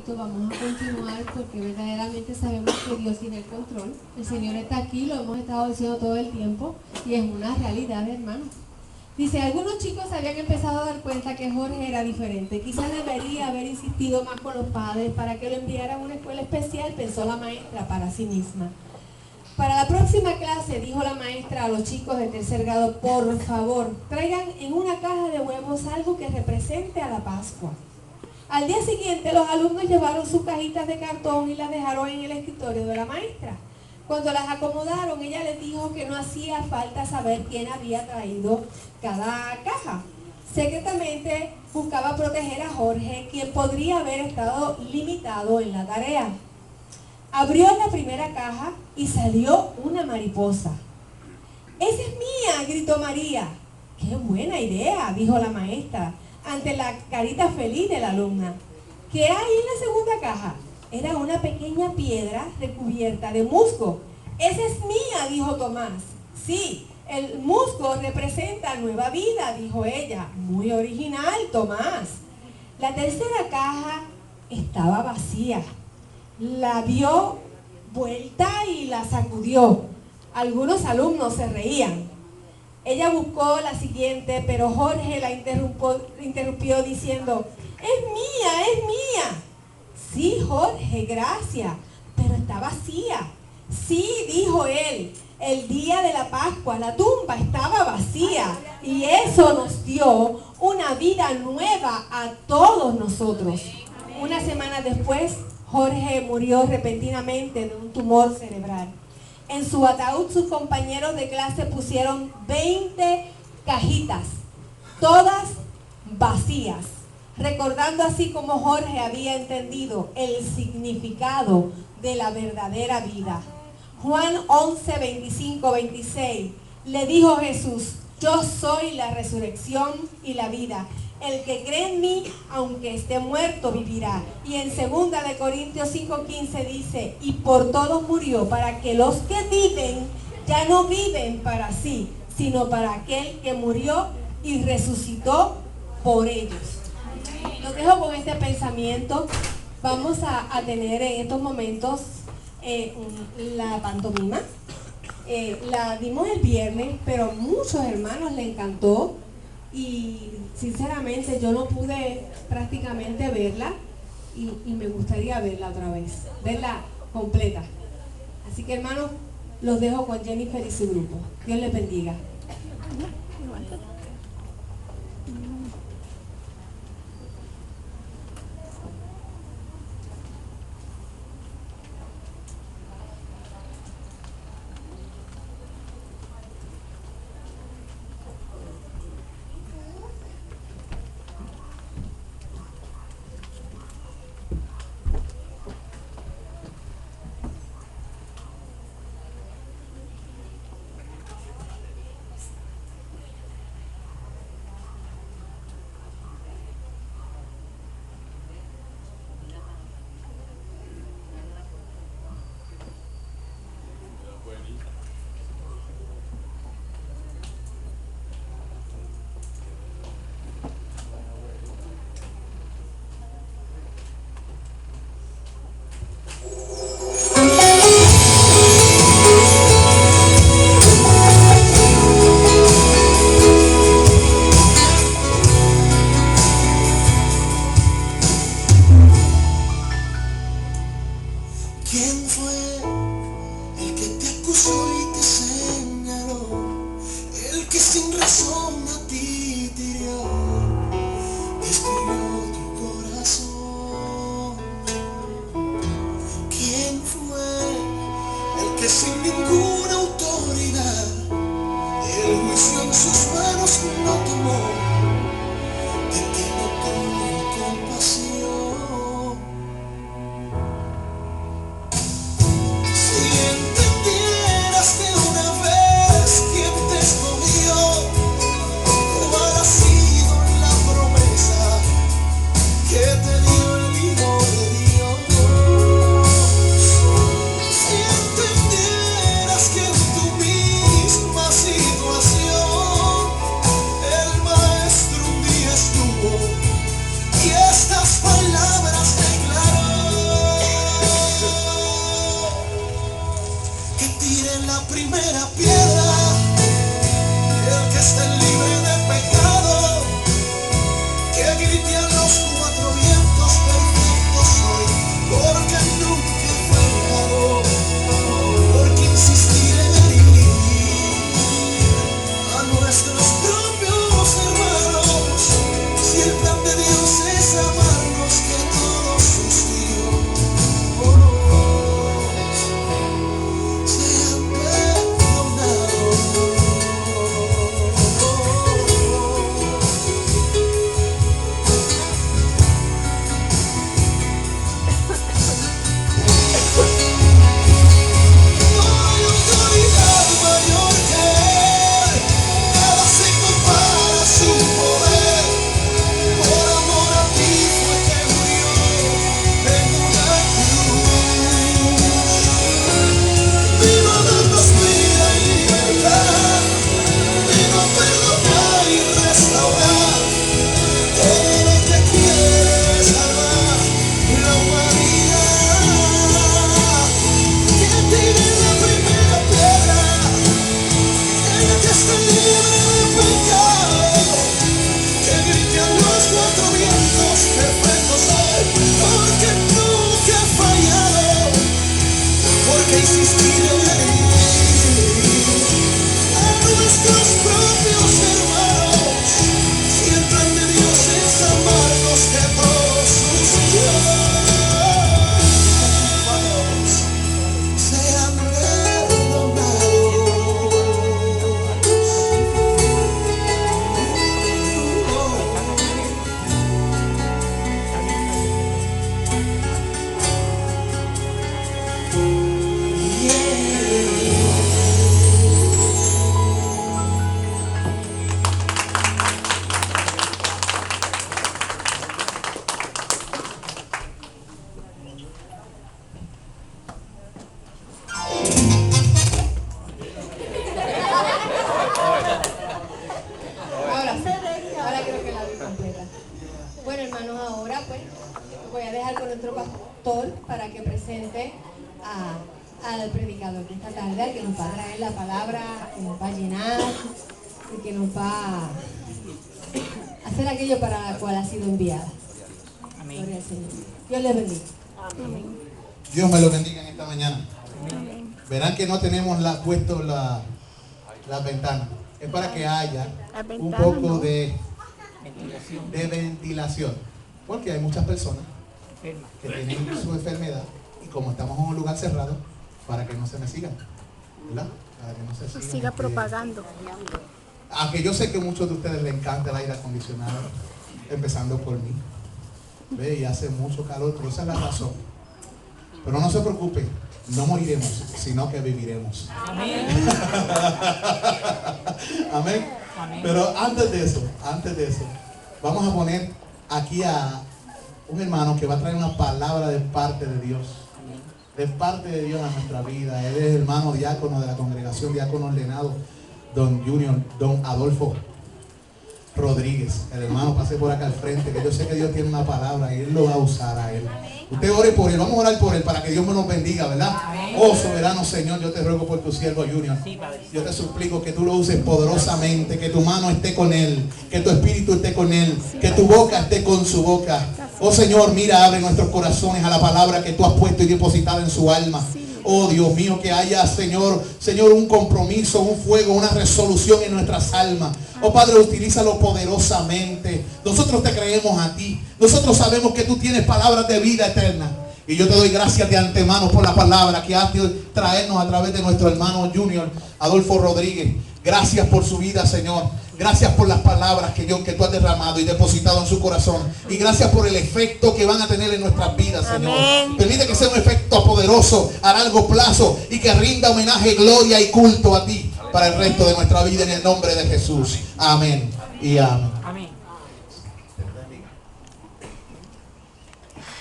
Vamos a continuar porque verdaderamente sabemos que Dios tiene el control. El Señor está aquí, lo hemos estado diciendo todo el tiempo y es una realidad, hermanos. Dice, algunos chicos habían empezado a dar cuenta que Jorge era diferente. Quizás debería haber insistido más con los padres para que lo enviaran a una escuela especial, pensó la maestra para sí misma. Para la próxima clase, dijo la maestra a los chicos de tercer grado, por favor, traigan en una caja de huevos algo que represente a la Pascua. Al día siguiente, los alumnos llevaron sus cajitas de cartón y las dejaron en el escritorio de la maestra. Cuando las acomodaron, ella les dijo que no hacía falta saber quién había traído cada caja. Secretamente buscaba proteger a Jorge, quien podría haber estado limitado en la tarea. Abrió la primera caja y salió una mariposa. ¡Esa es mía!, gritó María. ¡Qué buena idea!, dijo la maestra, ante la carita feliz de la alumna. ¿Qué hay en la segunda caja? Era una pequeña piedra recubierta de musgo. ¡Esa es mía!, dijo Tomás. Sí, el musgo representa nueva vida, dijo ella. Muy original, Tomás. La tercera caja estaba vacía. La dio vuelta y la sacudió. Algunos alumnos se reían. Ella buscó la siguiente, pero Jorge la interrumpió diciendo, ¡es mía, es mía! Sí, Jorge, gracias, pero está vacía. Sí, dijo él, el día de la Pascua la tumba estaba vacía y eso nos dio una vida nueva a todos nosotros. Una semana después, Jorge murió repentinamente de un tumor cerebral. En su ataúd sus compañeros de clase pusieron 20 cajitas, todas vacías, recordando así como Jorge había entendido el significado de la verdadera vida. Juan 11, 25, 26, le dijo Jesús, yo soy la resurrección y la vida. El que cree en mí, aunque esté muerto, vivirá. Y en 2 de Corintios 5:15 dice, y por todos murió, para que los que viven ya no viven para sí, sino para aquel que murió y resucitó por ellos. Los dejo con este pensamiento. Vamos a tener en estos momentos la pantomima. La dimos el viernes, pero muchos hermanos le encantó. Y sinceramente yo no pude prácticamente verla y me gustaría verla otra vez, verla completa. Así que hermanos, los dejo con Jennifer y su grupo. Dios les bendiga. Si entendieras nuestro pastor para que presente al predicador de esta tarde, al que nos va a traer la palabra, que nos va a llenar y que nos va a hacer aquello para la cual ha sido enviada. Amén. Gloria al Señor. Dios les bendiga. Amén. Dios me lo bendiga en esta mañana. Amén. Verán que no tenemos puesto las ventanas. Es para que haya un poco de ventilación. Porque hay muchas personas que tienen su enfermedad y como estamos en un lugar cerrado, para que no se me sigan, ¿verdad? Para que no se siga propagando. Aunque yo sé que a muchos de ustedes les encanta el aire acondicionado, empezando por mí. Ve, y hace mucho calor, pero esa es la razón. Pero no se preocupe, no moriremos, sino que viviremos. Amén. Amén. Amén. Pero antes de eso, vamos a poner aquí a un hermano que va a traer una palabra de parte de Dios. De parte de Dios a nuestra vida. Él es hermano diácono de la congregación, diácono ordenado, don Adolfo Rodríguez. El hermano pase por acá al frente, que yo sé que Dios tiene una palabra y Él lo va a usar a él. Usted ore por él, vamos a orar por él para que Dios me nos bendiga, ¿verdad? Oh soberano Señor, yo te ruego por tu siervo Junior. Yo te suplico que tú lo uses poderosamente, que tu mano esté con él, que tu espíritu esté con él, que tu boca esté con su boca. Oh Señor, mira, abre nuestros corazones a la palabra que tú has puesto y depositado en su alma. Oh Dios mío, que haya, Señor, un compromiso, un fuego, una resolución en nuestras almas. Oh Padre, utilízalo poderosamente. Nosotros te creemos a ti. Nosotros sabemos que tú tienes palabras de vida eterna. Y yo te doy gracias de antemano por la palabra que has de traernos a través de nuestro hermano Junior, Adolfo Rodríguez. Gracias por su vida, Señor. Gracias por las palabras que tú has derramado y depositado en su corazón. Y gracias por el efecto que van a tener en nuestras vidas, Señor. Amén. Permite que sea un efecto poderoso a largo plazo y que rinda homenaje, gloria y culto a ti para el resto de nuestra vida en el nombre de Jesús. Amén y amén. Amén.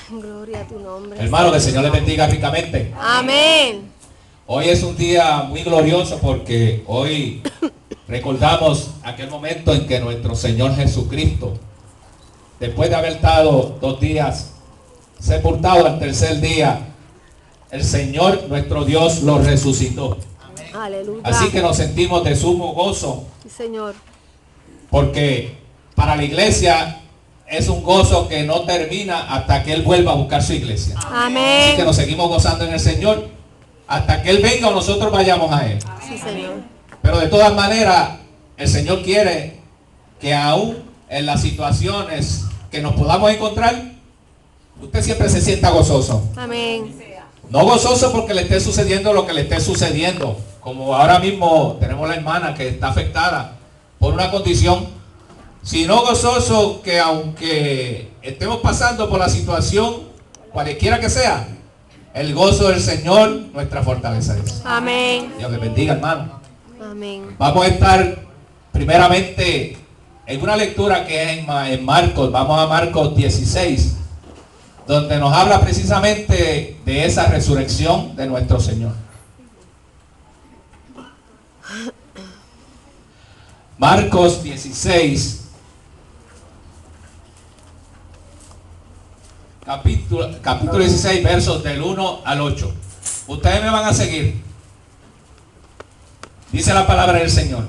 Gloria a tu nombre. Hermano, que el Señor les bendiga ricamente. Amén. Hoy es un día muy glorioso porque hoy recordamos aquel momento en que nuestro Señor Jesucristo, después de haber estado 2 días sepultado, al tercer día, el Señor nuestro Dios lo resucitó. Amén. Aleluya. Así que nos sentimos de sumo gozo. Sí, Señor. Porque para la iglesia es un gozo que no termina hasta que Él vuelva a buscar su iglesia. Amén. Así que nos seguimos gozando en el Señor hasta que Él venga o nosotros vayamos a Él. Sí, Señor. Pero de todas maneras, el Señor quiere que aún en las situaciones que nos podamos encontrar, usted siempre se sienta gozoso. Amén. No gozoso porque le esté sucediendo lo que le esté sucediendo. Como ahora mismo tenemos la hermana que está afectada por una condición. Sino gozoso que aunque estemos pasando por la situación, cualquiera que sea, el gozo del Señor, nuestra fortaleza es. Amén. Dios les bendiga, hermano. Amén. Vamos a estar primeramente en una lectura que es en Marcos. Vamos a Marcos 16, donde nos habla precisamente de esa resurrección de nuestro Señor. Marcos 16, capítulo 16, versos del 1 al 8. Ustedes me van a seguir. Dice la palabra del Señor.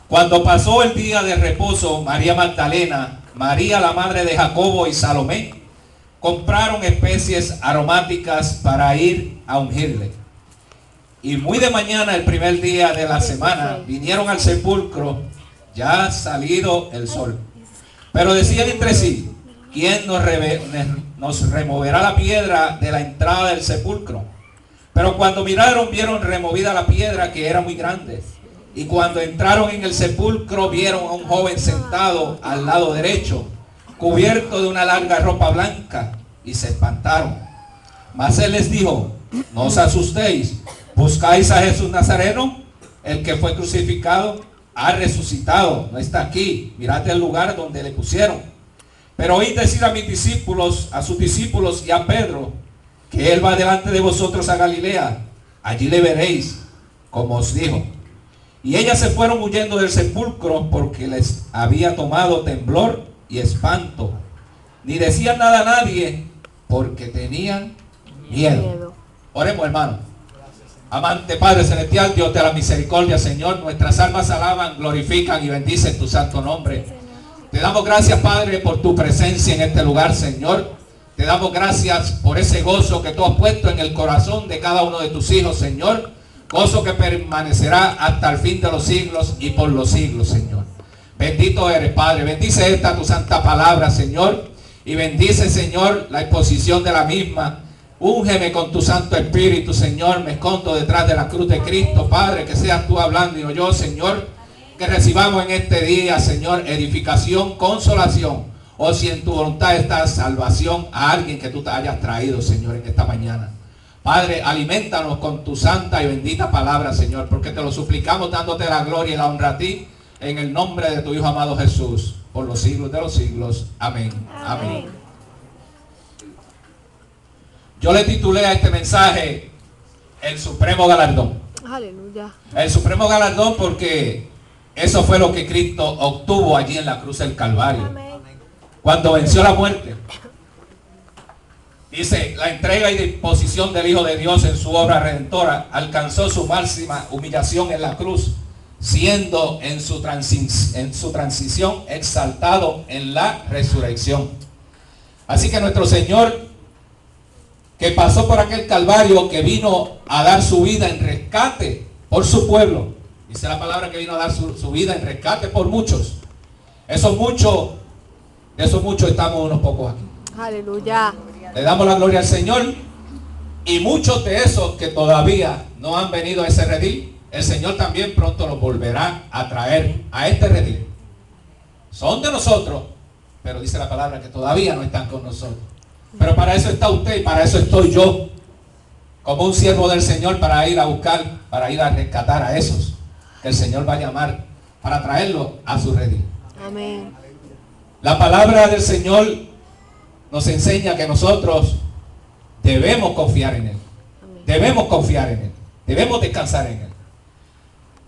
Cuando pasó el día de reposo, María Magdalena, María la madre de Jacobo y Salomé compraron especies aromáticas para ir a ungirle. Y muy de mañana, el primer día de la semana, vinieron al sepulcro, ya salido el sol. Pero decían entre sí: ¿quién nos removerá la piedra de la entrada del sepulcro? Pero cuando miraron, vieron removida la piedra, que era muy grande. Y cuando entraron en el sepulcro, vieron a un joven sentado al lado derecho, cubierto de una larga ropa blanca, y se espantaron. Mas él les dijo: no os asustéis, ¿buscáis a Jesús Nazareno? El que fue crucificado ha resucitado, no está aquí. Mirad el lugar donde le pusieron. Pero oíd decir a mis discípulos, a sus discípulos y a Pedro, que Él va delante de vosotros a Galilea. Allí le veréis, como os dijo. Y ellas se fueron huyendo del sepulcro, porque les había tomado temblor y espanto. Ni decían nada a nadie, porque tenían miedo. Miedo. Oremos, hermano. Amante Padre Celestial, Dios de la misericordia, Señor, nuestras almas alaban, glorifican y bendicen tu santo nombre. Te damos gracias, Padre, por tu presencia en este lugar, Señor. Te damos gracias por ese gozo que tú has puesto en el corazón de cada uno de tus hijos, Señor. Gozo que permanecerá hasta el fin de los siglos y por los siglos, Señor. Bendito eres, Padre. Bendice esta tu santa palabra, Señor. Y bendice, Señor, la exposición de la misma. Úngeme con tu Santo Espíritu, Señor. Me escondo detrás de la cruz de Cristo, Padre. Que seas tú hablando y no yo, Señor. Que recibamos en este día, Señor, edificación, consolación. O si en tu voluntad está salvación a alguien que tú te hayas traído, Señor, en esta mañana. Padre, alimentanos con tu santa y bendita palabra, Señor. Porque te lo suplicamos dándote la gloria y la honra a ti. En el nombre de tu Hijo amado Jesús. Por los siglos de los siglos. Amén. Amén. Yo le titulé a este mensaje el supremo galardón. Aleluya. El supremo galardón porque eso fue lo que Cristo obtuvo allí en la cruz del Calvario. Amén. Cuando venció la muerte. Dice, la entrega y disposición del Hijo de Dios en su obra redentora alcanzó su máxima humillación en la cruz, siendo en su transición exaltado en la resurrección. Así que nuestro Señor, que pasó por aquel Calvario, que vino a dar su vida en rescate por su pueblo. Dice la palabra que vino a dar su vida en rescate por muchos. De esos muchos estamos unos pocos aquí. Aleluya. Le damos la gloria al Señor. Y muchos de esos que todavía no han venido a ese redil, el Señor también pronto los volverá a traer a este redil. Son de nosotros, pero dice la palabra que todavía no están con nosotros. Pero para eso está usted y para eso estoy yo, como un siervo del Señor, para ir a buscar, para ir a rescatar a esos que el Señor va a llamar, para traerlos a su redil. Amén. La palabra del Señor nos enseña que nosotros debemos confiar en Él. Debemos confiar en Él. Debemos descansar en Él.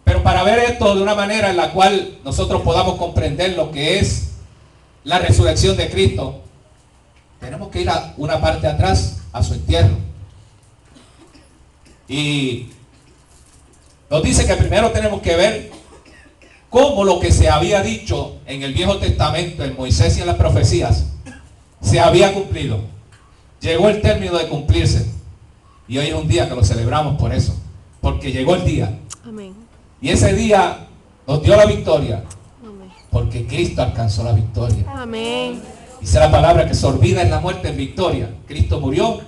Pero para ver esto de una manera en la cual nosotros podamos comprender lo que es la resurrección de Cristo, tenemos que ir a una parte atrás, a su entierro. Y nos dice que primero tenemos que ver cómo lo que se había dicho en el Viejo Testamento, en Moisés y en las profecías, se había cumplido. Llegó el término de cumplirse. Y hoy es un día que lo celebramos por eso. Porque llegó el día. Amén. Y ese día nos dio la victoria. Amén. Porque Cristo alcanzó la victoria. Amén. Dice la palabra que se olvida en la muerte en victoria. Cristo murió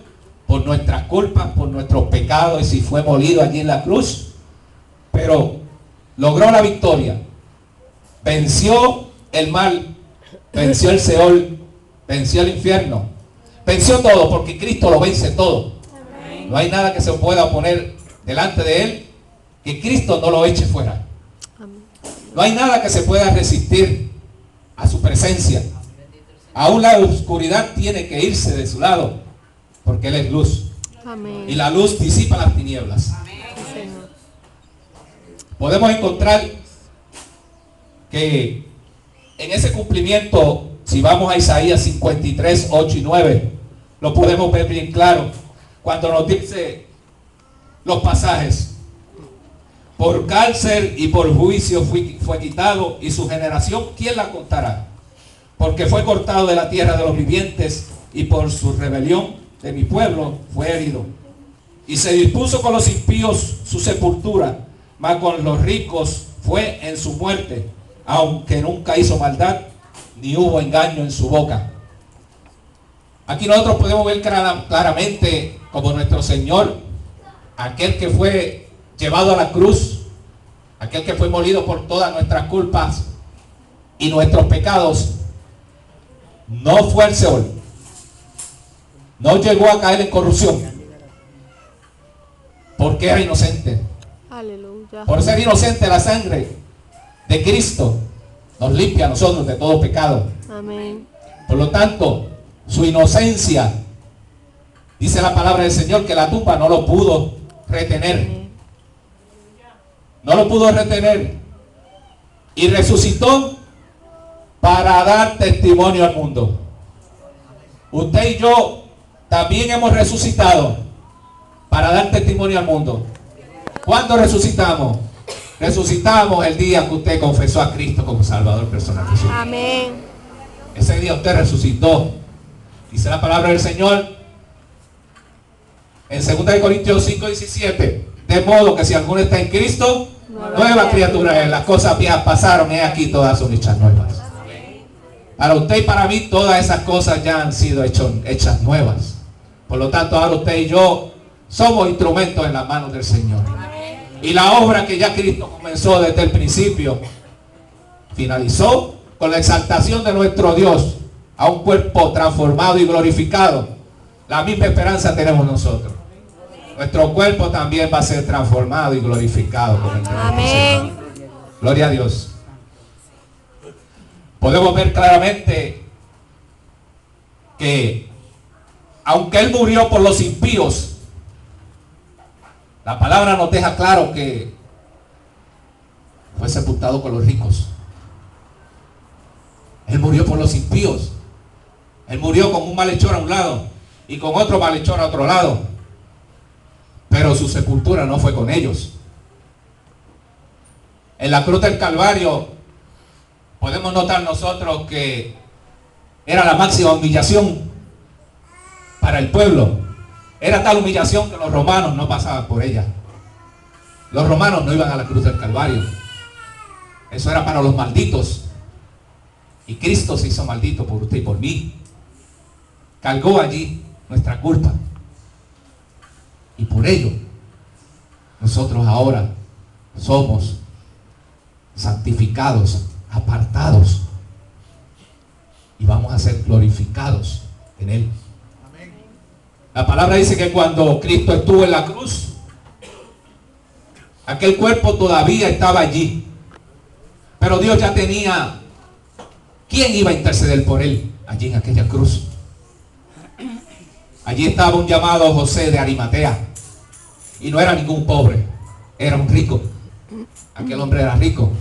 por nuestras culpas, por nuestros pecados, y si fue molido allí en la cruz. Pero logró la victoria. Venció el mal, venció el Seol, venció el infierno, venció todo, porque Cristo lo vence todo. Amén. No hay nada que se pueda poner delante de Él que Cristo no lo eche fuera. Amén. No hay nada que se pueda resistir a su presencia. Aún la oscuridad tiene que irse de su lado, porque Él es luz. Amén. Y la luz disipa las tinieblas. Señor. Podemos encontrar que en ese cumplimiento, si vamos a Isaías 53, 8 y 9, lo podemos ver bien claro, cuando nos dice los pasajes: por cárcel y por juicio fue quitado, y su generación, ¿quién la contará? Porque fue cortado de la tierra de los vivientes, y por su rebelión de mi pueblo fue herido. Y se dispuso con los impíos su sepultura, mas con los ricos fue en su muerte, aunque nunca hizo maldad, ni hubo engaño en su boca. Aquí nosotros podemos ver claramente como nuestro Señor, aquel que fue llevado a la cruz, aquel que fue molido por todas nuestras culpas y nuestros pecados, no fue al Seol, no llegó a caer en corrupción, porque era inocente. Aleluya. Por ser inocente, la sangre de Cristo nos limpia a nosotros de todo pecado. Amén. Por lo tanto, su inocencia, dice la palabra del Señor, que la tumba no lo pudo retener. Amén. No lo pudo retener. Y resucitó para dar testimonio al mundo. Usted y yo también hemos resucitado para dar testimonio al mundo. ¿Cuándo resucitamos? Resucitamos el día que usted confesó a Cristo como Salvador personal de su vida. Amén. Ese día usted resucitó. Dice la palabra del Señor en 2 Corintios 5:17. De modo que si alguno está en Cristo, nueva criatura es. Las cosas viejas pasaron, y aquí todas son hechas nuevas. Para usted y para mí todas esas cosas ya han sido hechas nuevas. Por lo tanto, ahora usted y yo somos instrumentos en las manos del Señor. Y la obra que ya Cristo comenzó desde el principio finalizó con la exaltación de nuestro Dios a un cuerpo transformado y glorificado. La misma esperanza tenemos nosotros. Nuestro cuerpo también va a ser transformado y glorificado con el Señor. Amén. Gloria a Dios. Podemos ver claramente que aunque Él murió por los impíos, la palabra nos deja claro que fue sepultado con los ricos. Él murió por los impíos. Él murió con un malhechor a un lado y con otro malhechor a otro lado. Pero su sepultura no fue con ellos. En la cruz del Calvario podemos notar nosotros que era la máxima humillación para el pueblo. Era tal humillación que los romanos no pasaban por ella. Los romanos no iban a la cruz del Calvario. Eso era para los malditos. Y Cristo se hizo maldito por usted y por mí. Cargó allí nuestra culpa. Y por ello, nosotros ahora somos santificados, apartados. Y vamos a ser glorificados en Él. La palabra dice que cuando Cristo estuvo en la cruz, aquel cuerpo todavía estaba allí. Pero Dios ya tenía quién iba a interceder por Él allí en aquella cruz. Allí estaba un llamado José de Arimatea. Y no era ningún pobre, era un rico. Aquel hombre era rico.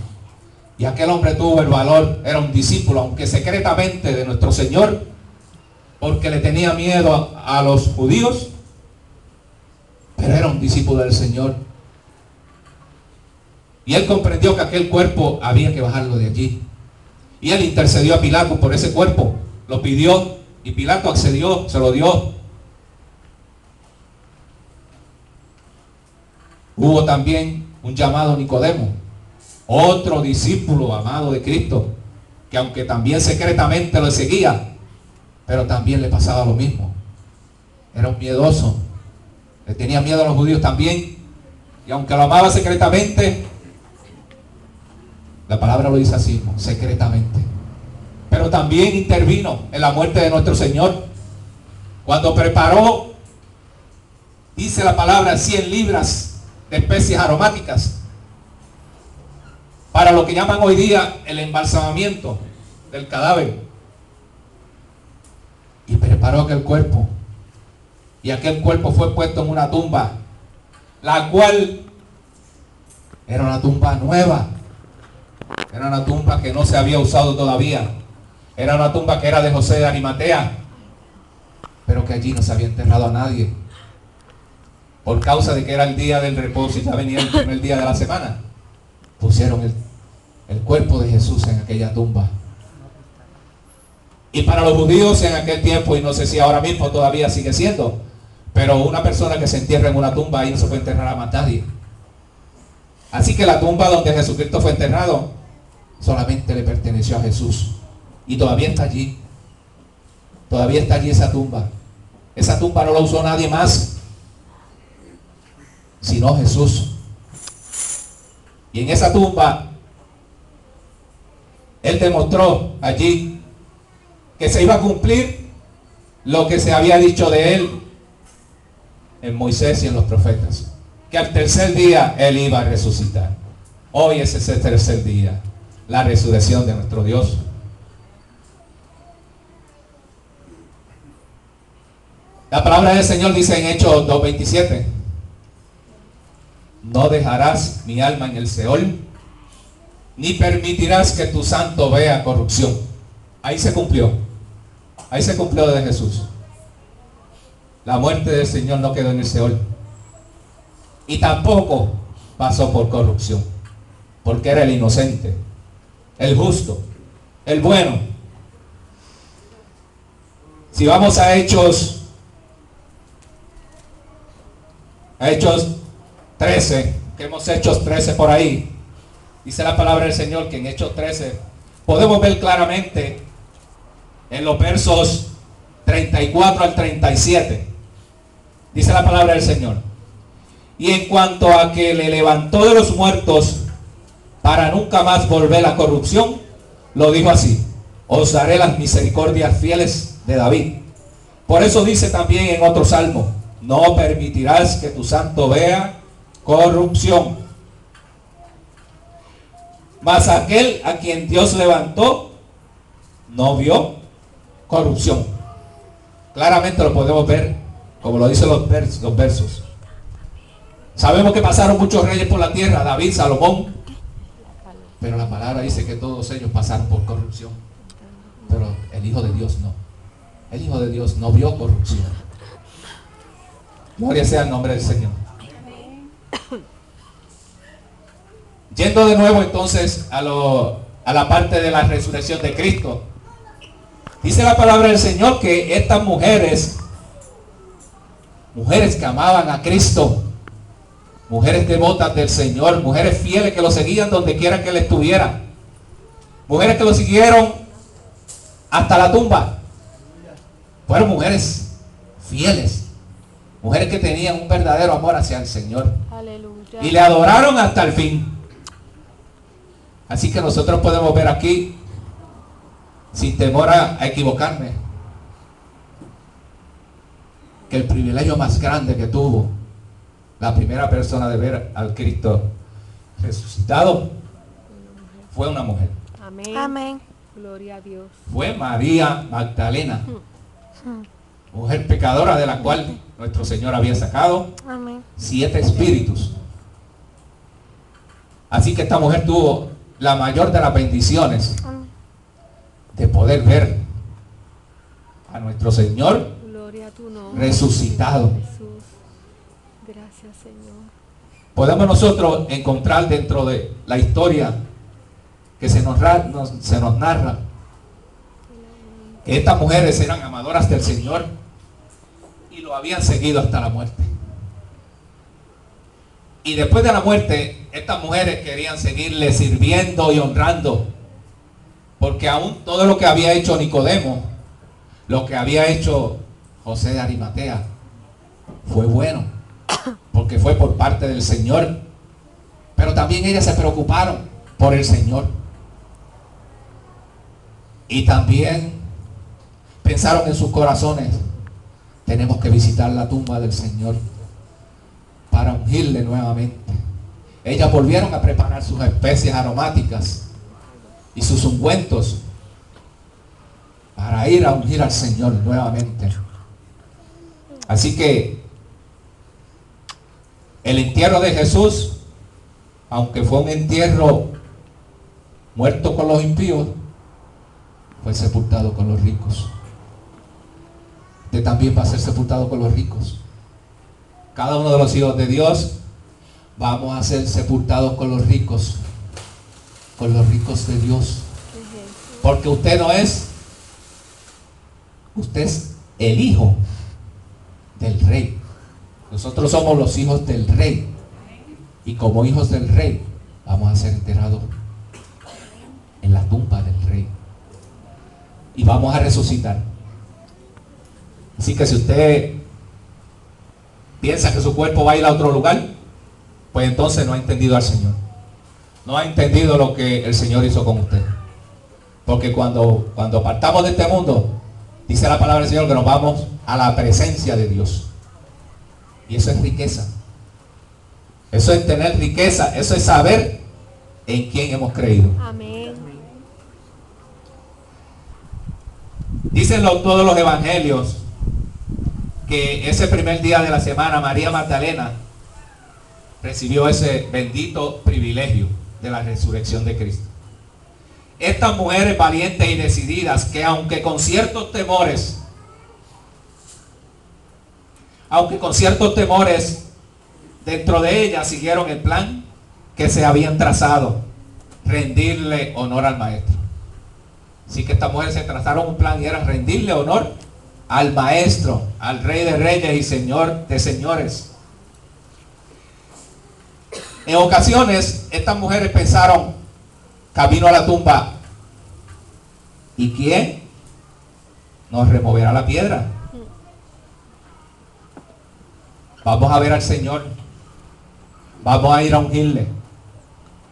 Y aquel hombre tuvo el valor, era un discípulo, aunque secretamente, de nuestro Señor, porque le tenía miedo a los judíos, pero era un discípulo del Señor. Y él comprendió que aquel cuerpo había que bajarlo de allí. Y él intercedió a Pilato por ese cuerpo, lo pidió y Pilato accedió, se lo dio. Hubo también un llamado Nicodemo, otro discípulo amado de Cristo, que aunque también secretamente lo seguía, pero también le pasaba lo mismo. Era un miedoso, le tenía miedo a los judíos también, y aunque lo amaba secretamente, la palabra lo dice así, secretamente, pero también intervino en la muerte de nuestro Señor, cuando preparó, dice la palabra, 100 libras de especies aromáticas, para lo que llaman hoy día el embalsamamiento del cadáver. Y preparó aquel cuerpo. Y aquel cuerpo fue puesto en una tumba, la cual era una tumba nueva. Era una tumba que no se había usado todavía. Era una tumba que era de José de Arimatea, pero que allí no se había enterrado a nadie. Por causa de que era el día del reposo y ya venía el primer día de la semana, pusieron el cuerpo de Jesús en aquella tumba. Y para los judíos en aquel tiempo, y no sé si ahora mismo todavía sigue siendo, pero una persona que se entierra en una tumba, ahí no se puede enterrar a más nadie. Así que la tumba donde Jesucristo fue enterrado solamente le perteneció a Jesús. Y todavía está allí. Todavía está allí esa tumba. Esa tumba no la usó nadie más sino Jesús. Y en esa tumba Él demostró allí que se iba a cumplir lo que se había dicho de Él en Moisés y en los profetas, que al tercer día Él iba a resucitar. Hoy es ese tercer día, la resurrección de nuestro Dios. La palabra del Señor dice en Hechos 2:27: no dejarás mi alma en el Seol, ni permitirás que tu santo vea corrupción. Ahí se cumplió. Ahí se cumplió de Jesús. la muerte del Señor no quedó en el Seol. Y tampoco pasó por corrupción, porque era el inocente, el justo, el bueno. Si vamos a Hechos 13, que hemos Hechos 13 por ahí, dice la palabra del Señor que en Hechos 13 podemos ver claramente en los versos 34 al 37, dice la palabra del Señor: y en cuanto a que le levantó de los muertos para nunca más volver a corrupción, lo dijo así: os daré las misericordias fieles de David. Por eso dice también en otro salmo: no permitirás que tu santo vea corrupción. Mas aquel a quien Dios levantó no vio corrupción. Claramente lo podemos ver, como lo dicen los versos. Sabemos que pasaron muchos reyes por la tierra, David, Salomón, pero la palabra dice que todos ellos pasaron por corrupción. Pero el Hijo de Dios no. El Hijo de Dios no vio corrupción. Gloria sea el nombre del Señor. Yendo de nuevo entonces a la parte de la resurrección de Cristo, dice la palabra del Señor que estas mujeres que amaban a Cristo, mujeres devotas del Señor, mujeres fieles que lo seguían donde quiera que él estuviera, mujeres que lo siguieron hasta la tumba, fueron mujeres fieles, mujeres que tenían un verdadero amor hacia el Señor. Aleluya. Y le adoraron hasta el fin. Así que nosotros podemos ver aquí, sin temor a equivocarme, que el privilegio más grande que tuvo la primera persona de ver al Cristo resucitado fue una mujer. Amén. Amén. Gloria a Dios. Fue María Magdalena, mujer pecadora de la cual nuestro Señor había sacado Amén. 7 espíritus. Así que esta mujer tuvo la mayor de las bendiciones Amén. de poder ver a nuestro Señor Gloria a tu nombre. resucitado. Jesús. Gracias, Señor. Podemos nosotros encontrar dentro de la historia que se nos narra que estas mujeres eran amadoras del Señor y lo habían seguido hasta la muerte. Y después de la muerte, estas mujeres querían seguirle sirviendo y honrando, porque aún todo lo que había hecho Nicodemo, lo que había hecho José de Arimatea, fue bueno, porque fue por parte del Señor. Pero también ellas se preocuparon por el Señor. Y también pensaron en sus corazones: tenemos que visitar la tumba del Señor para ungirle nuevamente. Ellas volvieron a preparar sus especias aromáticas y sus ungüentos para ir a ungir al Señor nuevamente. Así que el entierro de Jesús, aunque fue un entierro muerto con los impíos, fue sepultado con los ricos. Usted también va a ser sepultado con los ricos. Cada uno de los hijos de Dios vamos a ser sepultados con los ricos de Dios. Porque usted no es, usted es el hijo del rey. Nosotros somos los hijos del rey. Y como hijos del rey vamos a ser enterrados en la tumba del rey. Y vamos a resucitar. Así que si usted piensa que su cuerpo va a ir a otro lugar, pues entonces no ha entendido al Señor. No ha entendido lo que el Señor hizo con usted. Porque cuando partamos de este mundo, dice la palabra del Señor que nos vamos a la presencia de Dios. Y eso es riqueza. Eso es tener riqueza. Eso es saber en quién hemos creído. Amén. Dicen todos los evangelios que ese primer día de la semana María Magdalena recibió ese bendito privilegio de la resurrección de Cristo. Estas mujeres valientes y decididas, que aunque con ciertos temores, aunque con ciertos temores, dentro de ellas siguieron el plan que se habían trazado, rendirle honor al maestro. Así que estas mujeres se trazaron un plan y era rendirle honor al maestro, al Rey de Reyes y Señor de Señores. En ocasiones, estas mujeres pensaron, camino a la tumba, ¿y quién nos removerá la piedra? Vamos a ver al Señor, vamos a ir a ungirle.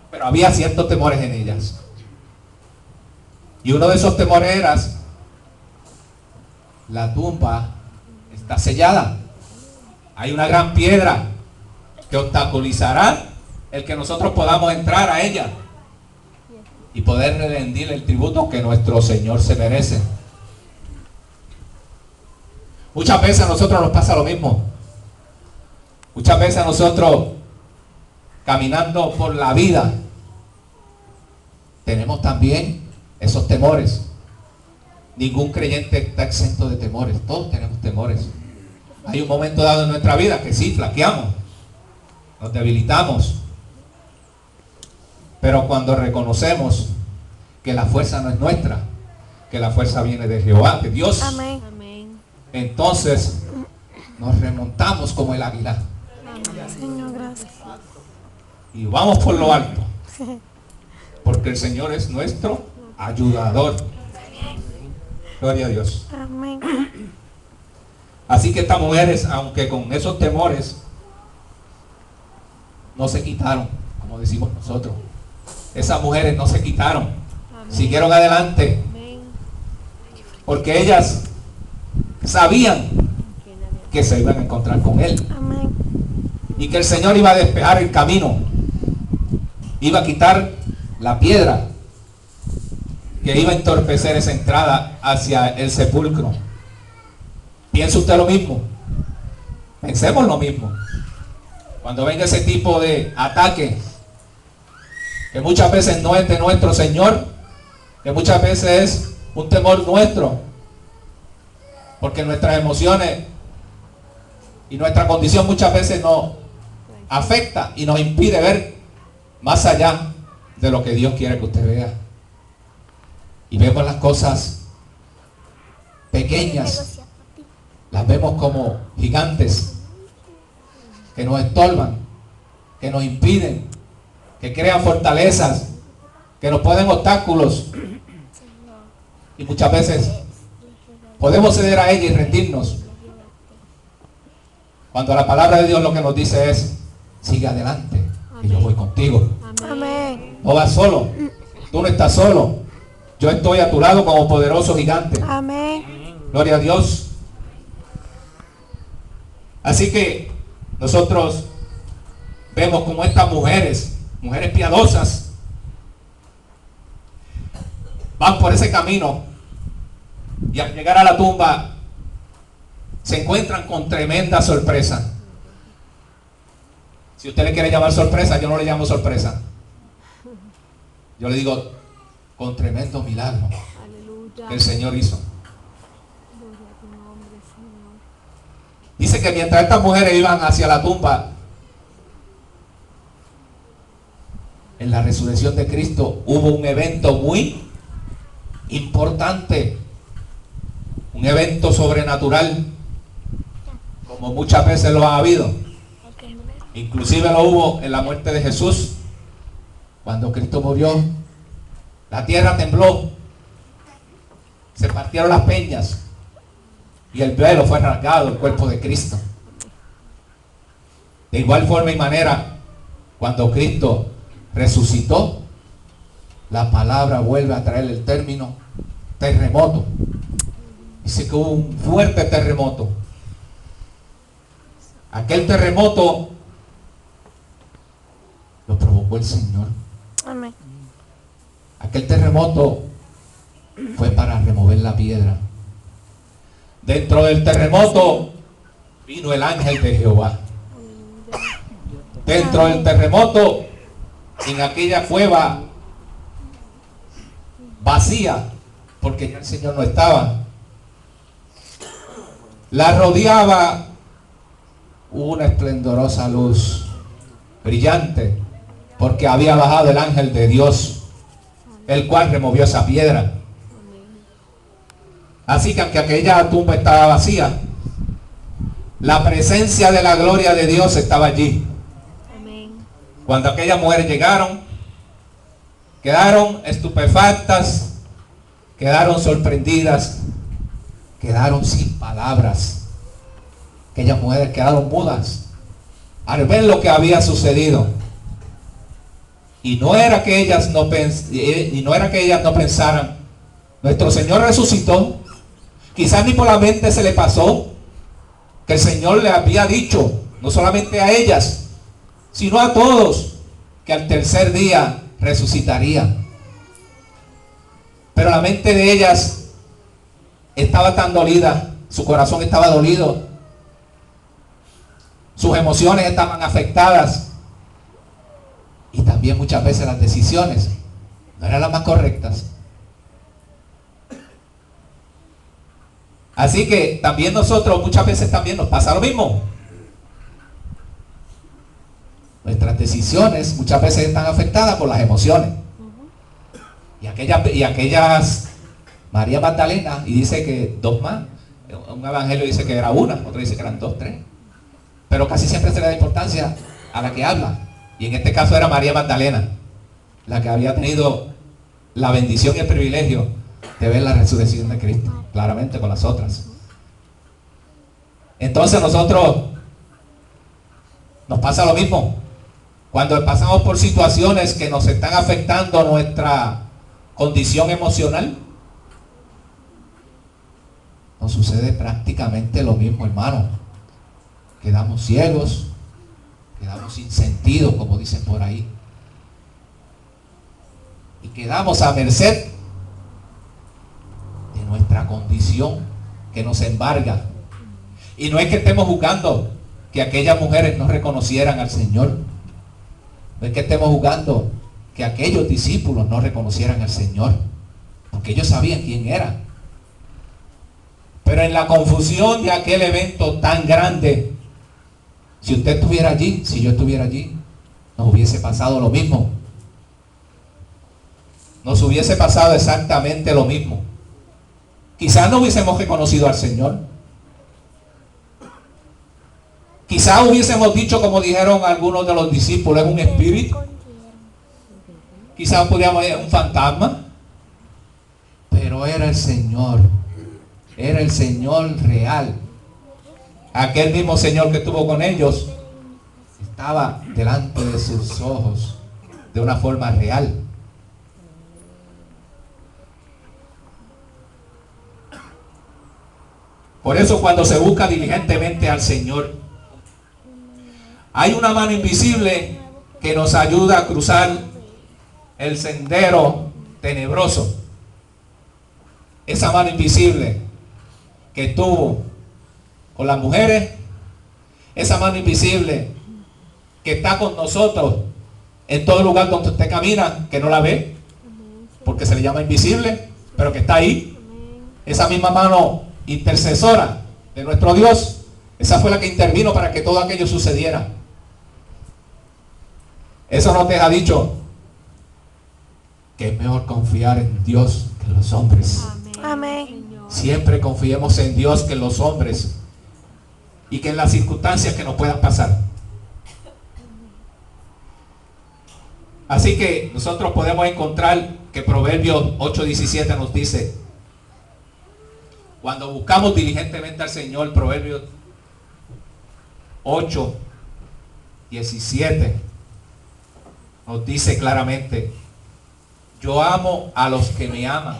Pero había ciertos temores en ellas. Y uno de esos temores era, la tumba está sellada. Hay una gran piedra que obstaculizará el que nosotros podamos entrar a ella y poder rendir el tributo que nuestro Señor se merece. Muchas veces a nosotros nos pasa lo mismo. Muchas veces a nosotros, caminando por la vida, tenemos también esos temores. Ningún creyente está exento de temores. Todos tenemos temores. Hay un momento dado en nuestra vida que sí, flaqueamos, nos debilitamos. Pero cuando reconocemos que la fuerza no es nuestra, que la fuerza viene de Jehová, de Dios, Amén. entonces nos remontamos como el águila. Señor, gracias. Y vamos por lo alto. Porque el Señor es nuestro ayudador. Gloria a Dios. Amén. Así que estas mujeres, aunque con esos temores, no se quitaron, como decimos nosotros. Esas mujeres no se quitaron. Siguieron adelante. Porque ellas sabían que se iban a encontrar con Él. Amén. Y que el Señor iba a despejar el camino. Iba a quitar la piedra que iba a entorpecer esa entrada hacia el sepulcro. ¿Piensa usted lo mismo? Pensemos lo mismo. Cuando venga ese tipo de ataque, que muchas veces no es de nuestro Señor, que muchas veces es un temor nuestro, porque nuestras emociones y nuestra condición muchas veces nos afecta y nos impide ver más allá de lo que Dios quiere que usted vea. Y vemos las cosas pequeñas, las vemos como gigantes que nos estorban, que nos impiden, que crean fortalezas, que nos ponen obstáculos. Y muchas veces podemos ceder a ella y rendirnos, cuando la palabra de Dios lo que nos dice es: sigue adelante, que yo voy contigo. Amén. No vas solo, tú no estás solo, yo estoy a tu lado como poderoso gigante. Amén. Gloria a Dios. Así que nosotros vemos como estas mujeres piadosas, van por ese camino y al llegar a la tumba se encuentran con tremenda sorpresa. Si usted le quiere llamar sorpresa, yo no le llamo sorpresa. Yo le digo con tremendo milagro Aleluya. que el Señor hizo. Gloria a tu nombre, Señor. Dice que mientras estas mujeres iban hacia la tumba, en la resurrección de Cristo hubo un evento muy importante, un evento sobrenatural, como muchas veces lo ha habido. Inclusive lo hubo en la muerte de Jesús. Cuando Cristo murió, la tierra tembló, se partieron las peñas y el velo fue rasgado del cuerpo de Cristo. De igual forma y manera, cuando Cristo resucitó, la palabra vuelve a traer el término terremoto. Dice que hubo un fuerte terremoto. Aquel terremoto lo provocó el Señor. Amén. Aquel terremoto fue para remover la piedra. Dentro del terremoto vino el ángel de Jehová. Dentro del terremoto, en aquella cueva vacía, porque ya el Señor no estaba, la rodeaba una esplendorosa luz brillante, porque había bajado el ángel de Dios, el cual removió esa piedra. Así que aunque aquella tumba estaba vacía, la presencia de la gloria de Dios estaba allí. Amén. Cuando aquellas mujeres llegaron, quedaron estupefactas, quedaron sorprendidas, quedaron sin palabras. Aquellas mujeres quedaron mudas al ver lo que había sucedido. Y no era que ellas no pensaran, nuestro Señor resucitó. Quizás ni por la mente se le pasó que el Señor le había dicho, no solamente a ellas, sino a todos, que al tercer día resucitaría. Pero la mente de ellas estaba tan dolida, su corazón estaba dolido, sus emociones estaban afectadas, y también muchas veces las decisiones no eran las más correctas. Así que también nosotros muchas veces también nos pasa lo mismo. Nuestras decisiones muchas veces están afectadas por las emociones. Y aquellas María Magdalena, y dice que dos más, un evangelio dice que era una, otro dice que eran dos, tres, pero casi siempre se le da importancia a la que habla, y en este caso era María Magdalena, la que había tenido la bendición y el privilegio de ver la resurrección de Cristo, claramente con las otras. Entonces nosotros nos pasa lo mismo. Cuando pasamos por situaciones que nos están afectando nuestra condición emocional, nos sucede prácticamente lo mismo, hermano. Quedamos ciegos, quedamos sin sentido, como dicen por ahí, y quedamos a merced de nuestra condición que nos embarga. Y no es que estemos jugando que aquellas mujeres no reconocieran al Señor, no es que estemos jugando que aquellos discípulos no reconocieran al Señor, porque ellos sabían quién era. Pero en la confusión de aquel evento tan grande, si usted estuviera allí, si yo estuviera allí, nos hubiese pasado lo mismo. Nos hubiese pasado exactamente lo mismo. Quizás no hubiésemos reconocido al Señor. Quizás hubiésemos dicho, como dijeron algunos de los discípulos, es un espíritu. Quizás podríamos decir un fantasma. Pero era el Señor. Era el Señor real. Aquel mismo Señor que estuvo con ellos estaba delante de sus ojos de una forma real. Por eso cuando se busca diligentemente al Señor, hay una mano invisible que nos ayuda a cruzar el sendero tenebroso. Esa mano invisible que estuvo con las mujeres, esa mano invisible que está con nosotros en todo lugar donde usted camina, que no la ve, porque se le llama invisible, pero que está ahí. Esa misma mano intercesora de nuestro Dios, esa fue la que intervino para que todo aquello sucediera. Eso nos deja dicho que es mejor confiar en Dios que en los hombres. Amén. Siempre confiemos en Dios que en los hombres y que en las circunstancias que nos puedan pasar. Así que nosotros podemos encontrar que Proverbios 8:17 nos dice, cuando buscamos diligentemente al Señor, Proverbios 8:17 nos dice claramente, yo amo a los que me aman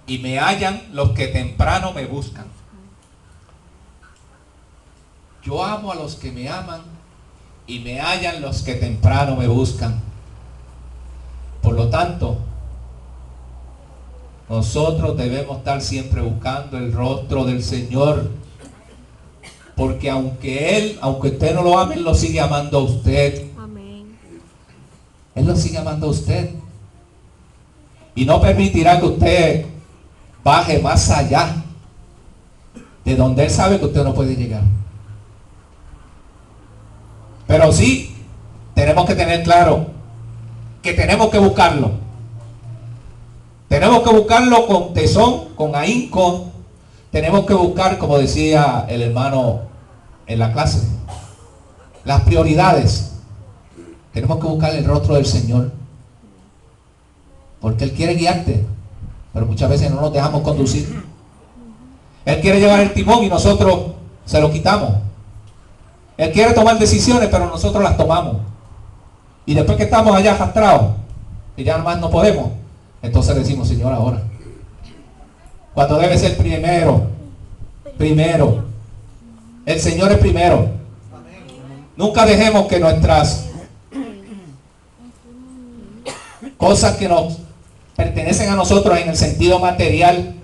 y me hallan los que temprano me buscan. Yo amo a los que me aman y me hallan los que temprano me buscan. Por lo tanto, nosotros debemos estar siempre buscando el rostro del Señor, porque aunque usted no lo ame, Él lo sigue amando a usted. Amén. Él lo sigue amando a usted. Y no permitirá que usted baje más allá de donde Él sabe que usted no puede llegar. Pero sí tenemos que tener claro que tenemos que buscarlo. Tenemos que buscarlo con tesón, con ahínco. Tenemos que buscar, como decía el hermano en la clase, las prioridades. Tenemos que buscar el rostro del Señor. Porque Él quiere guiarte, pero muchas veces no nos dejamos conducir. Él quiere llevar el timón y nosotros se lo quitamos. Él quiere tomar decisiones, pero nosotros las tomamos. Y después que estamos allá arrastrados, y ya más no podemos, entonces decimos, Señor, ahora. Cuando debe ser primero. El Señor es primero. Nunca dejemos que nuestras cosas que nos pertenecen a nosotros en el sentido material,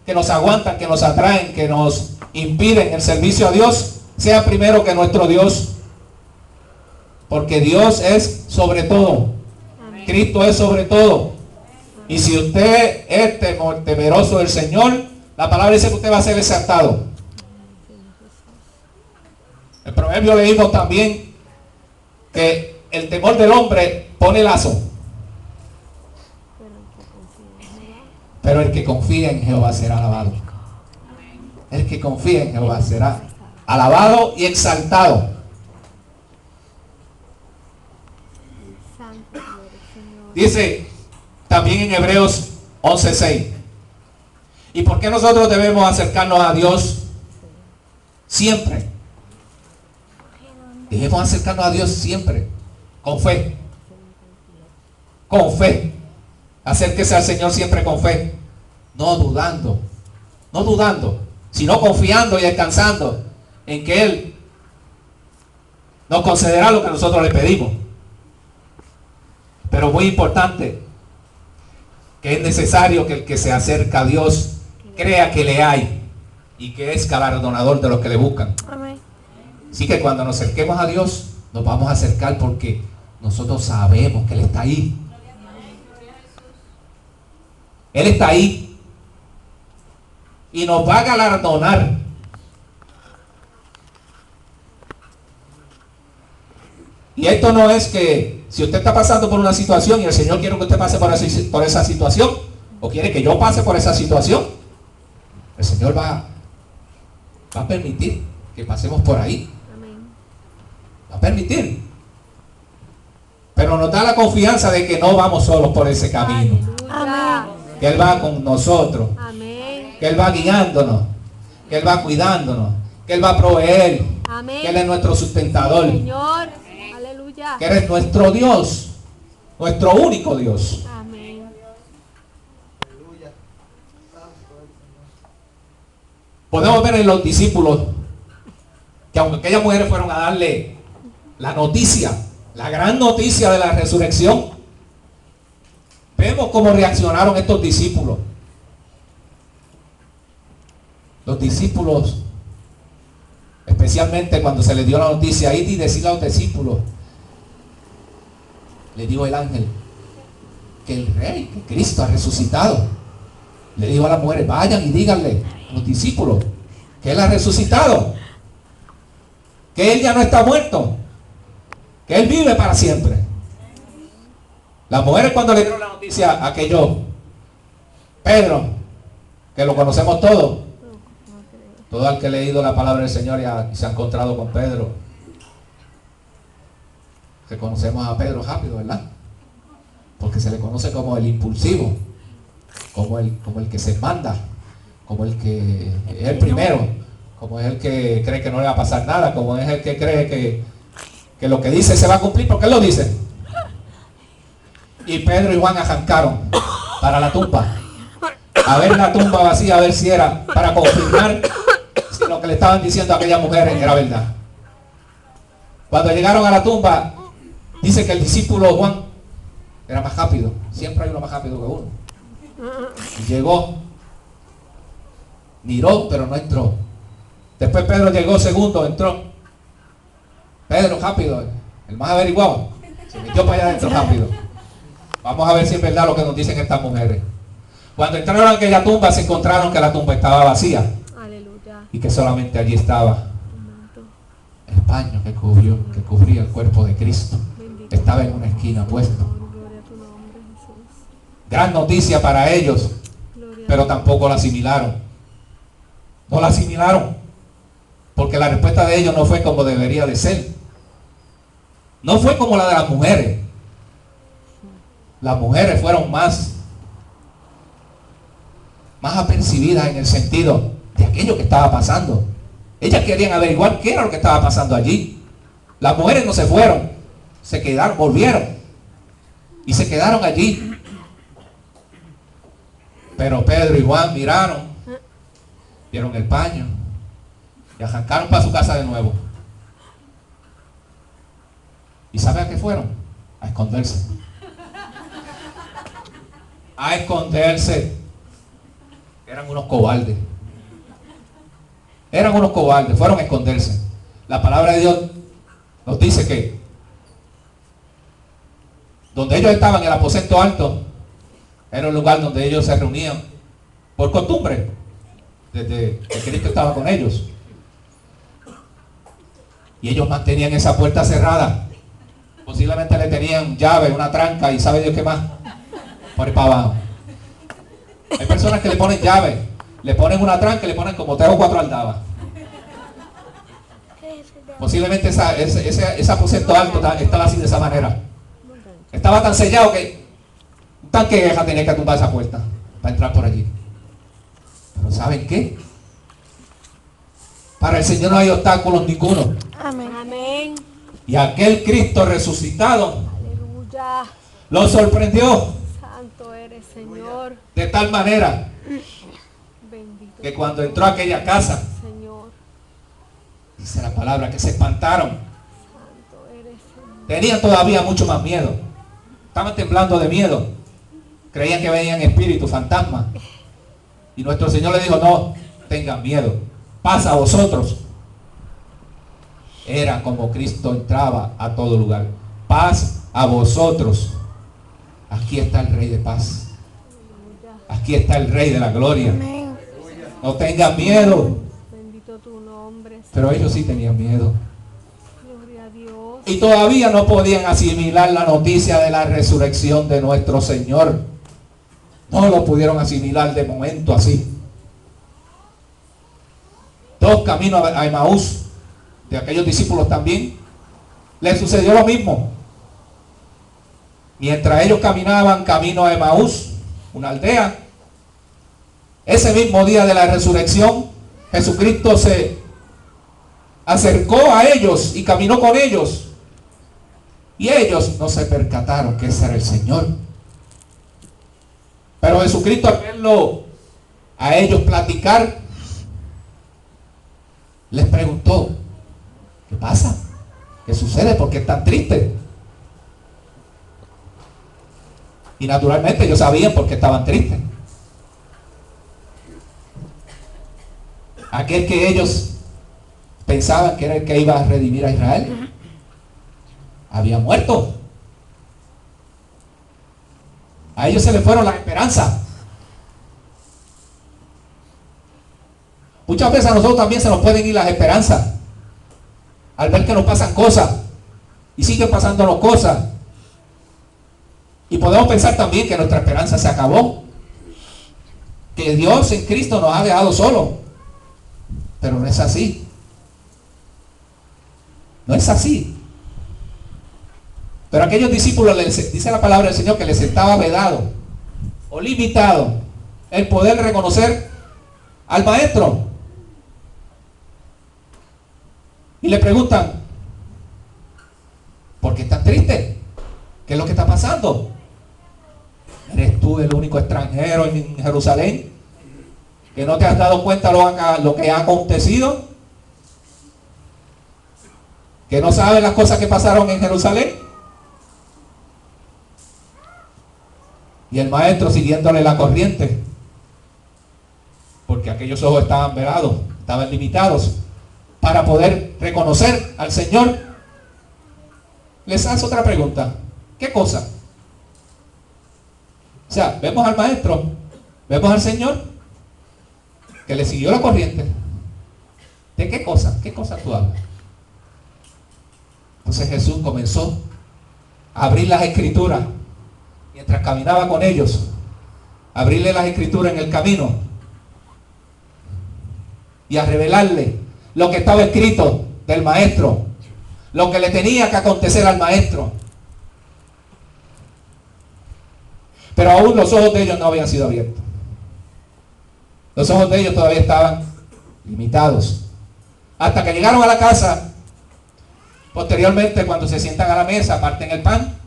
que nos aguantan, que nos atraen, que nos impiden el servicio a Dios, sea primero que nuestro Dios. Porque Dios es sobre todo. Amén. Cristo es sobre todo. Y si usted es temeroso del Señor, la palabra dice que usted va a ser exaltado. El proverbio leímos también que el temor del hombre pone lazo, pero el que confía en Jehová será alabado. El que confía en Jehová será alabado y exaltado. Santo eres, Señor. Dice también en Hebreos 11:6. ¿Y por qué nosotros debemos acercarnos a Dios siempre? Debemos acercarnos a Dios siempre, con fe. Con fe. Acérquese al Señor siempre con fe. No dudando. No dudando, sino confiando y descansando en que Él nos concederá lo que nosotros le pedimos. Pero muy importante, que es necesario que el que se acerca a Dios crea que le hay y que es galardonador de los que le buscan. Amén. Así que cuando nos acerquemos a Dios, nos vamos a acercar porque nosotros sabemos que Él está ahí. Él está ahí y nos va a galardonar. Y esto no es que si usted está pasando por una situación y el Señor quiere que usted pase por esa situación, o quiere que yo pase por esa situación, el Señor va a permitir que pasemos por ahí. Amén. Va a permitir. Pero nos da la confianza de que no vamos solos por ese camino. Amén. Que Él va con nosotros. Amén. Que Él va guiándonos. Que Él va cuidándonos. Que Él va a proveer. Amén. Que Él es nuestro sustentador. Señor. Aleluya. Que Él es nuestro Dios. Nuestro único Dios. Amén. Podemos ver en los discípulos que aunque aquellas mujeres fueron a darle la noticia, la gran noticia de la resurrección, vemos cómo reaccionaron estos discípulos. Los discípulos, especialmente cuando se les dio la noticia, ir y decirle a los discípulos, le dijo el ángel, que el rey, que Cristo ha resucitado. Le dijo a las mujeres, vayan y díganle a los discípulos que Él ha resucitado, que Él ya no está muerto, que Él vive para siempre. Las mujeres cuando le dieron la noticia a aquello, Pedro, que lo conocemos todos, todo el que ha leído la palabra del Señor y se ha encontrado con Pedro, reconocemos a Pedro rápido, ¿verdad? Porque se le conoce como el impulsivo, como el que se manda, como el que es el primero, como es el que cree que no le va a pasar nada, como es el que cree que lo que dice se va a cumplir porque Él lo dice. Y Pedro y Juan arrancaron para la tumba, a ver la tumba vacía, a ver si era, para confirmar si lo que le estaban diciendo a aquellas mujeres era verdad. Cuando llegaron a la tumba, dice que el discípulo Juan era más rápido, siempre hay uno más rápido que uno. Y llegó, miró, pero no entró. Después Pedro llegó segundo, entró. Pedro rápido, el más averiguado, se metió para allá adentro rápido. Vamos a ver si es verdad lo que nos dicen estas mujeres. Cuando entraron a aquella tumba, se encontraron que la tumba estaba vacía Aleluya. y que solamente allí estaba Tu manto. el paño que cubría el cuerpo de Cristo Bendito estaba en una esquina puesto. Señor, gloria a tu nombre, Jesús. Gran noticia para ellos, Gloria pero a tampoco la asimilaron. No la asimilaron, porque la respuesta de ellos no fue como debería de ser. No fue como la de las mujeres. Las mujeres fueron más apercibidas en el sentido de aquello que estaba pasando. Ellas querían averiguar qué era lo que estaba pasando allí. Las mujeres no se fueron, se quedaron, volvieron y se quedaron allí. Pero Pedro y Juan miraron, vieron el paño y arrancaron para su casa de nuevo. ¿Y sabe a qué fueron? A esconderse. A esconderse. Eran unos cobardes. Eran unos cobardes, fueron a esconderse. La palabra de Dios nos dice que donde ellos estaban, en el aposento alto, era un lugar donde ellos se reunían por costumbre, desde que Cristo estaba con ellos. Y ellos mantenían esa puerta cerrada. Posiblemente le tenían llave, una tranca y sabe Dios qué más, por ahí para abajo. Hay personas que le ponen llave, le ponen una tranca y le ponen como 3 o 4 aldabas. Posiblemente ese aposento alto estaba así de esa manera. Estaba tan sellado que un tanque de guerra tenía que tumbar esa puerta para entrar por allí. Pero ¿saben qué? Para el Señor no hay obstáculos ninguno. Amén. Amén. Y aquel Cristo resucitado Aleluya. lo sorprendió Santo eres, Señor. de tal manera Bendito que cuando entró a aquella casa, Señor. dice la palabra, que se espantaron. Santo eres, Señor. Tenían todavía mucho más miedo. Estaban temblando de miedo. Creían que venían espíritus, fantasmas. Y nuestro Señor le dijo, no tengan miedo. Pasa a vosotros. Era como Cristo entraba a todo lugar. Paz a vosotros. Aquí está el Rey de paz. Aquí está el Rey de la gloria. Amén. No tengan miedo. Bendito tu nombre, Señor. Pero ellos sí tenían miedo. Gloria a Dios. Y todavía no podían asimilar la noticia de la resurrección de nuestro Señor. No lo pudieron asimilar de momento así. 2 caminos a Emaús, de aquellos discípulos también, les sucedió lo mismo. Mientras ellos caminaban camino a Emaús, una aldea, ese mismo día de la resurrección, Jesucristo se acercó a ellos y caminó con ellos. Y ellos no se percataron que ese era el Señor. Pero Jesucristo, al verlo a ellos platicar, les preguntó, ¿qué pasa? ¿Qué sucede? ¿Por qué están tristes? Y naturalmente ellos sabían por qué estaban tristes. Aquel que ellos pensaban que era el que iba a redimir a Israel había muerto. A ellos se les fueron las esperanzas. Muchas veces a nosotros también se nos pueden ir las esperanzas al ver que nos pasan cosas y siguen pasándonos cosas, y podemos pensar también que nuestra esperanza se acabó, que Dios en Cristo nos ha dejado solos, pero no es así. No es así. Pero a aquellos discípulos dice la palabra del Señor que les estaba vedado o limitado el poder reconocer al maestro. Y le preguntan, ¿por qué estás triste? ¿Qué es lo que está pasando? ¿Eres tú el único extranjero en Jerusalén que no te has dado cuenta lo que ha acontecido? ¿Que no sabes las cosas que pasaron en Jerusalén? Y el maestro, siguiéndole la corriente, porque aquellos ojos estaban velados, estaban limitados para poder reconocer al Señor, les hace otra pregunta. ¿Qué cosa? O sea, vemos al maestro, vemos al Señor que le siguió la corriente. ¿De qué cosa? ¿Qué cosa tú hablas? Entonces Jesús comenzó a abrir las escrituras mientras caminaba con ellos, abrirle las escrituras en el camino y a revelarle lo que estaba escrito del maestro, lo que le tenía que acontecer al maestro. Pero aún los ojos de ellos no habían sido abiertos. Los ojos de ellos todavía estaban limitados. Hasta que llegaron a la casa. Posteriormente, cuando se sientan a la mesa, parten el pan.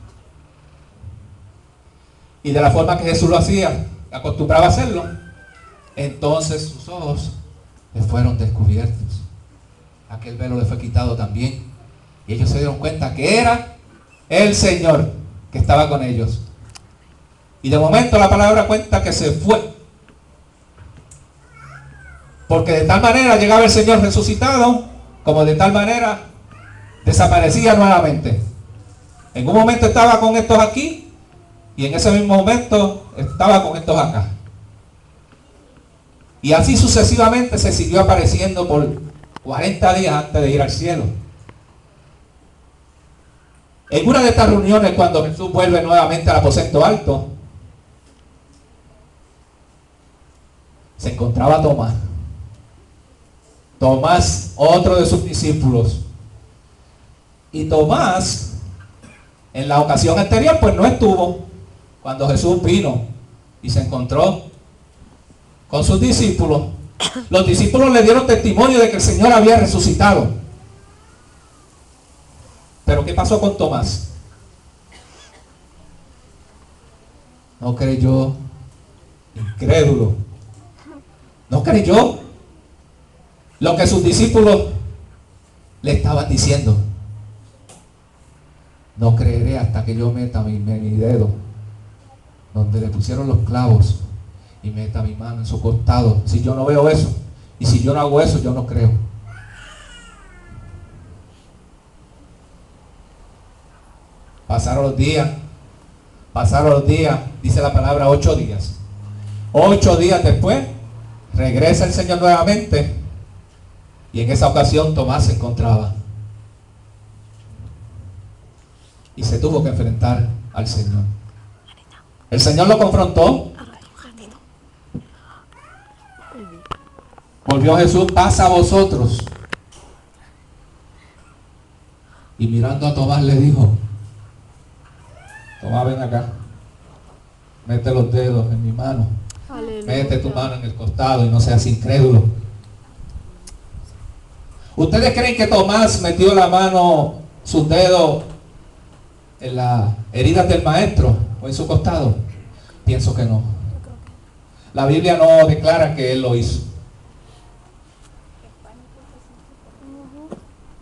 Y de la forma que Jesús lo hacía, acostumbraba a hacerlo, entonces sus ojos les fueron descubiertos. Aquel velo les fue quitado también. Y ellos se dieron cuenta que era el Señor que estaba con ellos. Y de momento la palabra cuenta que se fue. Porque de tal manera llegaba el Señor resucitado, como de tal manera desaparecía nuevamente. En un momento estaba con estos aquí, y en ese mismo momento estaba con estos acá. Y así sucesivamente se siguió apareciendo por 40 días antes de ir al cielo. En una de estas reuniones, cuando Jesús vuelve nuevamente al aposento alto, se encontraba Tomás. Tomás, otro de sus discípulos. Y Tomás, en la ocasión anterior, pues no estuvo cuando Jesús vino y se encontró con sus discípulos. Los discípulos le dieron testimonio de que el Señor había resucitado. Pero ¿qué pasó con Tomás? No creyó, incrédulo. No creyó lo que sus discípulos le estaban diciendo. No creeré hasta que yo meta mi dedo donde le pusieron los clavos y meta mi mano en su costado. Si yo no veo eso, y si yo no hago eso, yo no creo. Pasaron los días, dice la palabra 8 días. 8 días después, regresa el Señor nuevamente, y en esa ocasión Tomás se encontraba. Y se tuvo que enfrentar al Señor. El Señor lo confrontó. Volvió Jesús, pasa a vosotros. Y mirando a Tomás le dijo, Tomás, ven acá. Mete los dedos en mi mano. Aleluya. Mete tu mano en el costado y no seas incrédulo. ¿Ustedes creen que Tomás metió la mano, sus dedos, en las heridas del maestro o en su costado? Pienso que no. La Biblia no declara que él lo hizo.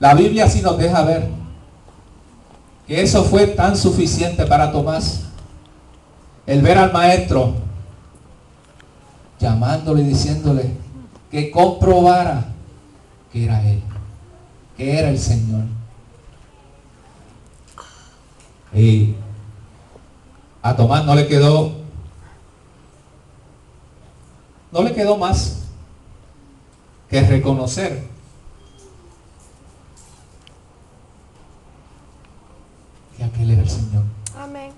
La Biblia sí nos deja ver que eso fue tan suficiente para Tomás. El ver al maestro llamándole y diciéndole que comprobara que era él, que era el Señor. Y a Tomás no le quedó más que reconocer que aquel era el Señor. Amén.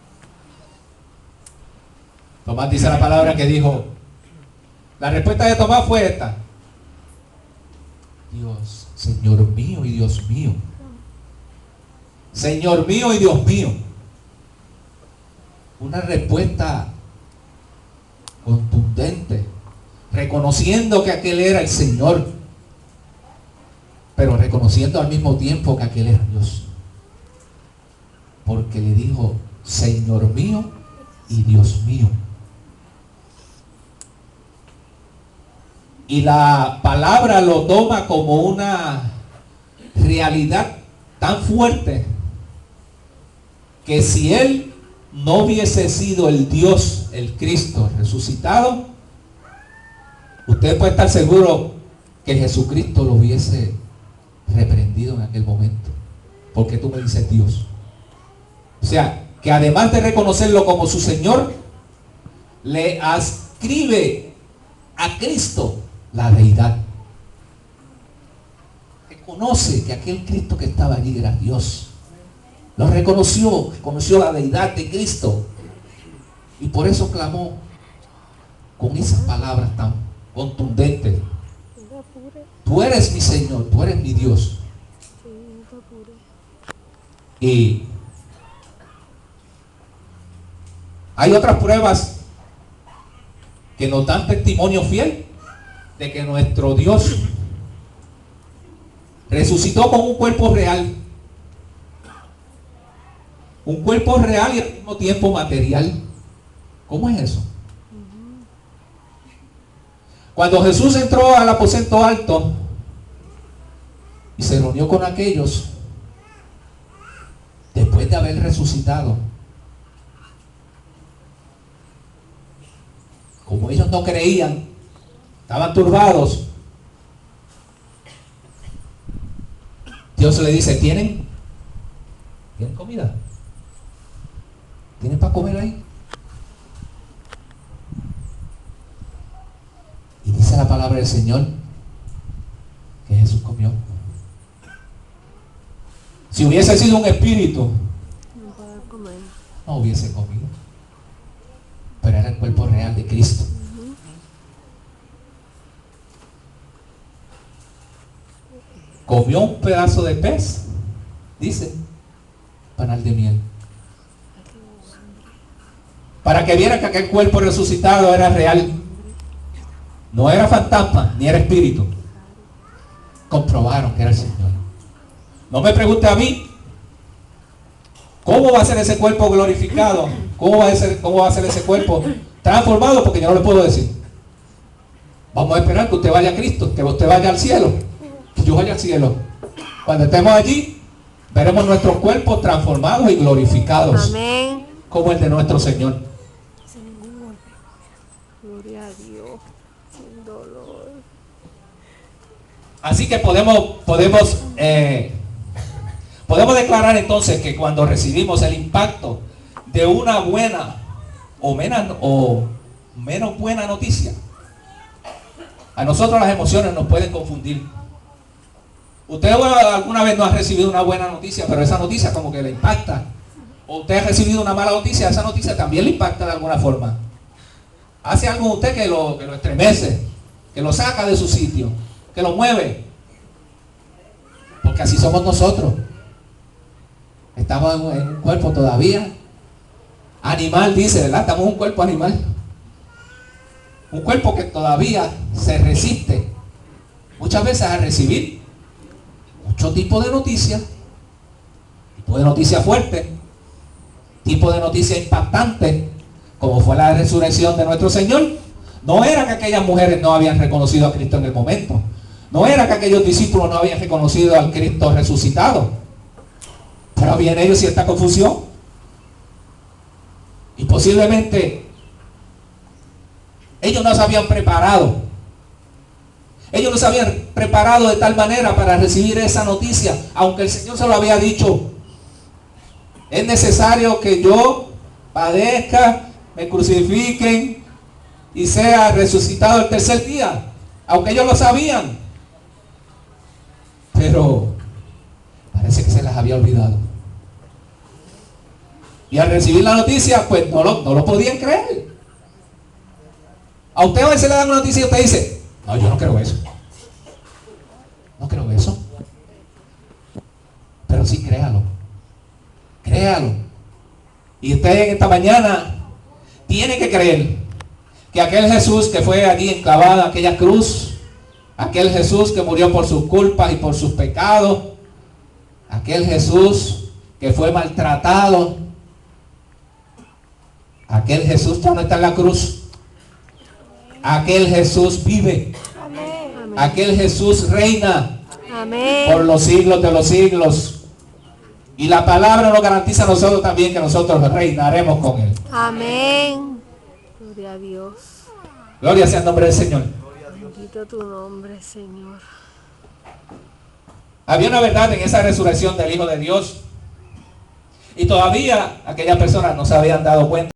Tomás dice la palabra que dijo, la respuesta de Tomás fue esta: Dios, Señor mío y Dios mío. Señor mío y Dios mío. Una respuesta contundente, reconociendo que aquel era el Señor, pero reconociendo al mismo tiempo que aquel era Dios. Porque le dijo, Señor mío y Dios mío. Y la palabra lo toma como una realidad tan fuerte que si él no hubiese sido el Dios, el Cristo resucitado, usted puede estar seguro que Jesucristo lo hubiese reprendido en aquel momento. Porque tú me dices Dios. O sea, que además de reconocerlo como su Señor, le ascribe a Cristo la deidad. Reconoce que aquel Cristo que estaba allí era Dios. Lo reconoció la deidad de Cristo. Y por eso clamó con esas palabras tan contundentes. Tú eres mi Señor, tú eres mi Dios. Y hay otras pruebas que nos dan testimonio fiel de que nuestro Dios resucitó con un cuerpo real. Un cuerpo real y al mismo tiempo material. ¿Cómo es eso? Cuando Jesús entró al aposento alto y se reunió con aquellos, después de haber resucitado, como ellos no creían, estaban turbados, Dios le dice, ¿tienen comida? ¿Tienen para comer ahí? Y dice la palabra del Señor que Jesús comió. Si hubiese sido un espíritu, no hubiese comido. Pero era el cuerpo real de Cristo. Comió un pedazo de pez, dice, panal de miel, para que viera que aquel cuerpo resucitado era real. No era fantasma, ni era espíritu. Comprobaron que era el Señor. No me pregunte a mí, ¿cómo va a ser ese cuerpo glorificado? ¿Cómo va a ser ese cuerpo transformado? Porque yo no le puedo decir. Vamos a esperar que usted vaya a Cristo, que usted vaya al cielo, que yo vaya al cielo. Cuando estemos allí, veremos nuestros cuerpos transformados y glorificados. Amén. Como el de nuestro Señor. Gloria a Dios. Sin dolor. Así que podemos declarar entonces que cuando recibimos el impacto de una buena o menos buena noticia, a nosotros las emociones nos pueden confundir. Usted alguna vez no ha recibido una buena noticia, pero esa noticia como que le impacta. O usted ha recibido una mala noticia, esa noticia también le impacta de alguna forma. Hace algo en usted que lo estremece, que lo saca de su sitio, que lo mueve. Porque así somos nosotros. Estamos en un cuerpo todavía animal, dice, ¿verdad? Estamos en un cuerpo animal. Un cuerpo que todavía se resiste muchas veces a recibir mucho tipo de noticias, tipo de noticias fuertes, tipo de noticias impactantes, como fue la resurrección de nuestro Señor. No era que aquellas mujeres no habían reconocido a Cristo en el momento. No era que aquellos discípulos no habían reconocido al Cristo resucitado. Pero había en ellos cierta confusión. Y posiblemente ellos no se habían preparado. Ellos no se habían preparado de tal manera para recibir esa noticia, aunque el Señor se lo había dicho. Es necesario que yo padezca, me crucifiquen y sea resucitado el tercer día, aunque ellos lo sabían. Pero parece que se les había olvidado. Y al recibir la noticia, pues no lo podían creer. A usted a veces le dan una noticia y usted dice, no, yo no creo eso. No creo eso. Pero sí créalo. Créalo. Y usted en esta mañana tiene que creer que aquel Jesús que fue allí enclavado en aquella cruz, aquel Jesús que murió por sus culpas y por sus pecados, aquel Jesús que fue maltratado, aquel Jesús ya no está en la cruz. Aquel Jesús vive. Amén. Aquel Jesús reina. Amén. Por los siglos de los siglos. Y la palabra nos garantiza a nosotros también que nosotros reinaremos con Él. Amén. Gloria a Dios. Gloria sea el nombre del Señor. Bendito tu nombre, Señor. Había una verdad en esa resurrección del Hijo de Dios. Y todavía aquellas personas no se habían dado cuenta.